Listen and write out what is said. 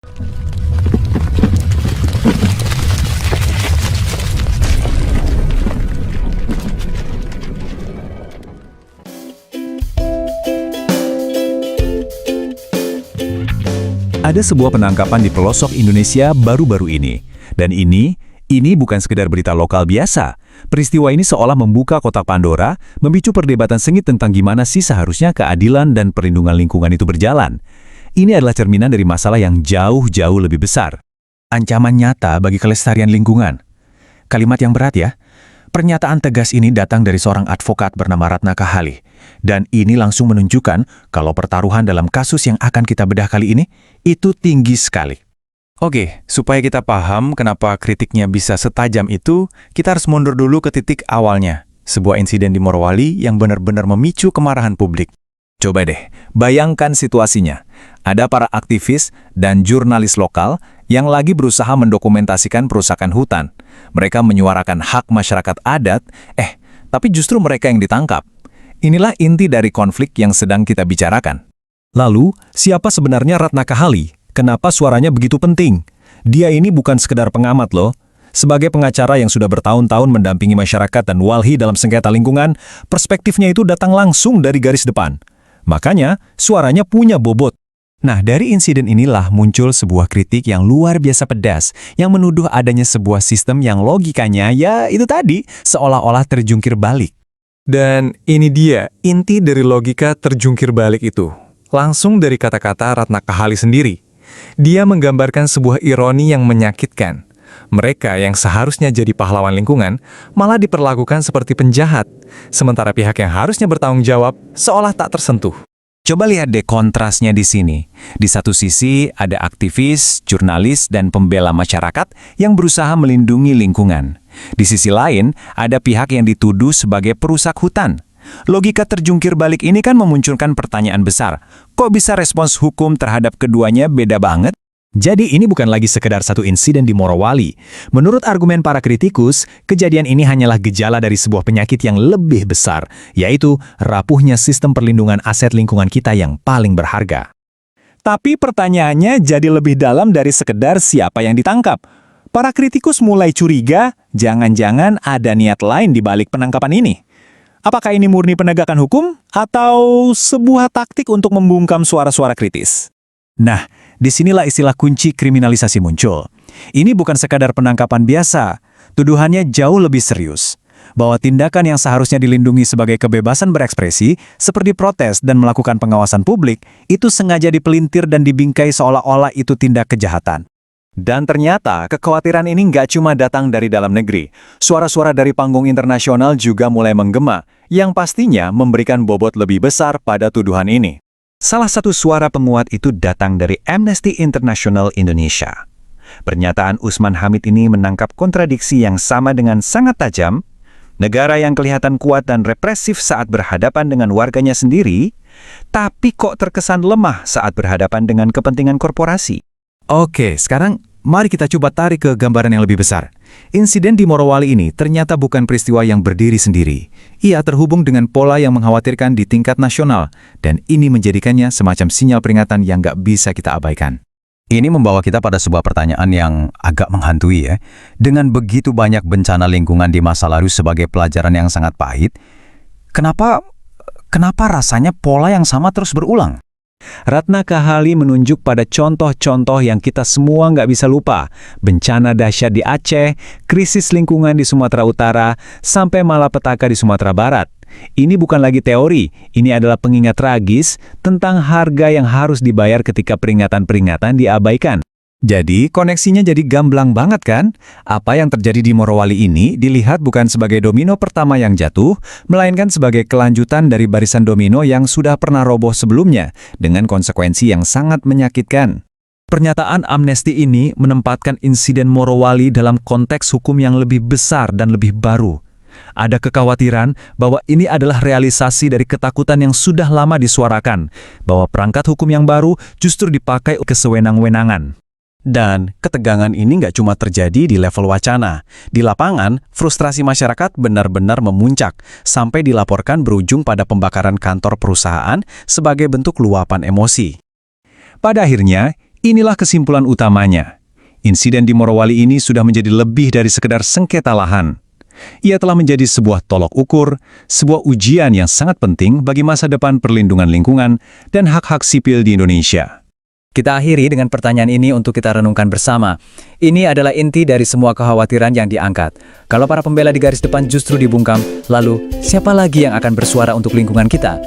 Ada sebuah penangkapan di pelosok Indonesia baru-baru ini. Dan ini bukan sekedar berita lokal biasa. Peristiwa ini seolah membuka kotak Pandora, memicu perdebatan sengit tentang gimana sih seharusnya keadilan dan perlindungan lingkungan itu berjalan. Ini adalah cerminan dari masalah yang jauh-jauh lebih besar. Ancaman nyata bagi kelestarian lingkungan. Kalimat yang berat ya. Pernyataan tegas ini datang dari seorang advokat bernama Ratna Kahali. Dan ini langsung menunjukkan kalau pertaruhan dalam kasus yang akan kita bedah kali ini itu tinggi sekali. Oke, supaya kita paham kenapa kritiknya bisa setajam itu, kita harus mundur dulu ke titik awalnya. Sebuah insiden di Morowali yang benar-benar memicu kemarahan publik. Coba deh, bayangkan situasinya. Ada para aktivis dan jurnalis lokal yang lagi berusaha mendokumentasikan perusakan hutan. Mereka menyuarakan hak masyarakat adat, tapi justru mereka yang ditangkap. Inilah inti dari konflik yang sedang kita bicarakan. Lalu, siapa sebenarnya Ratna Kahali? Kenapa suaranya begitu penting? Dia ini bukan sekedar pengamat loh. Sebagai pengacara yang sudah bertahun-tahun mendampingi masyarakat dan walhi dalam sengketa lingkungan, perspektifnya itu datang langsung dari garis depan. Makanya, suaranya punya bobot. Nah, dari insiden inilah muncul sebuah kritik yang luar biasa pedas, yang menuduh adanya sebuah sistem yang logikanya, ya itu tadi, seolah-olah terjungkir balik. Dan ini dia, inti dari logika terjungkir balik itu. Langsung dari kata-kata Ratna Kahali sendiri. Dia menggambarkan sebuah ironi yang menyakitkan. Mereka yang seharusnya jadi pahlawan lingkungan, malah diperlakukan seperti penjahat. Sementara pihak yang harusnya bertanggung jawab, seolah tak tersentuh. Coba lihat deh kontrasnya di sini. Di satu sisi ada aktivis, jurnalis, dan pembela masyarakat yang berusaha melindungi lingkungan. Di sisi lain, ada pihak yang dituduh sebagai perusak hutan. Logika terjungkir balik ini kan memunculkan pertanyaan besar. Kok bisa respons hukum terhadap keduanya beda banget? Jadi ini bukan lagi sekedar satu insiden di Morowali. Menurut argumen para kritikus, kejadian ini hanyalah gejala dari sebuah penyakit yang lebih besar, yaitu rapuhnya sistem perlindungan aset lingkungan kita yang paling berharga. Tapi pertanyaannya jadi lebih dalam dari sekedar siapa yang ditangkap. Para kritikus mulai curiga, jangan-jangan ada niat lain di balik penangkapan ini. Apakah ini murni penegakan hukum atau sebuah taktik untuk membungkam suara-suara kritis? Nah, disinilah istilah kunci kriminalisasi muncul. Ini bukan sekadar penangkapan biasa, tuduhannya jauh lebih serius. Bahwa tindakan yang seharusnya dilindungi sebagai kebebasan berekspresi, seperti protes dan melakukan pengawasan publik, itu sengaja dipelintir dan dibingkai seolah-olah itu tindak kejahatan. Dan ternyata, kekhawatiran ini nggak cuma datang dari dalam negeri. Suara-suara dari panggung internasional juga mulai menggema, yang pastinya memberikan bobot lebih besar pada tuduhan ini. Salah satu suara penguat itu datang dari Amnesty International Indonesia. Pernyataan Usman Hamid ini menangkap kontradiksi yang sama dengan sangat tajam. Negara yang kelihatan kuat dan represif saat berhadapan dengan warganya sendiri, tapi kok terkesan lemah saat berhadapan dengan kepentingan korporasi. Oke, sekarang mari kita coba tarik ke gambaran yang lebih besar. Insiden di Morowali ini ternyata bukan peristiwa yang berdiri sendiri. Ia terhubung dengan pola yang mengkhawatirkan di tingkat nasional, dan ini menjadikannya semacam sinyal peringatan yang nggak bisa kita abaikan. Ini membawa kita pada sebuah pertanyaan yang agak menghantui ya. Dengan begitu banyak bencana lingkungan di masa lalu sebagai pelajaran yang sangat pahit, kenapa rasanya pola yang sama terus berulang? Ratna Kahali menunjuk pada contoh-contoh yang kita semua nggak bisa lupa. Bencana dahsyat di Aceh, krisis lingkungan di Sumatera Utara, sampai malapetaka di Sumatera Barat. Ini bukan lagi teori, ini adalah pengingat tragis tentang harga yang harus dibayar ketika peringatan-peringatan diabaikan. Jadi, koneksinya jadi gamblang banget kan? Apa yang terjadi di Morowali ini dilihat bukan sebagai domino pertama yang jatuh, melainkan sebagai kelanjutan dari barisan domino yang sudah pernah roboh sebelumnya, dengan konsekuensi yang sangat menyakitkan. Pernyataan Amnesty ini menempatkan insiden Morowali dalam konteks hukum yang lebih besar dan lebih baru. Ada kekhawatiran bahwa ini adalah realisasi dari ketakutan yang sudah lama disuarakan, bahwa perangkat hukum yang baru justru dipakai kesewenang-wenangan. Dan ketegangan ini nggak cuma terjadi di level wacana. Di lapangan, frustrasi masyarakat benar-benar memuncak, sampai dilaporkan berujung pada pembakaran kantor perusahaan sebagai bentuk luapan emosi. Pada akhirnya, Inilah kesimpulan utamanya. Insiden di Morowali ini sudah menjadi lebih dari sekedar sengketa lahan. Ia telah menjadi sebuah tolok ukur, sebuah ujian yang sangat penting bagi masa depan perlindungan lingkungan dan hak-hak sipil di Indonesia. Kita akhiri dengan pertanyaan ini untuk kita renungkan bersama. Ini adalah inti dari semua kekhawatiran yang diangkat. Kalau para pembela di garis depan justru dibungkam, lalu siapa lagi yang akan bersuara untuk lingkungan kita?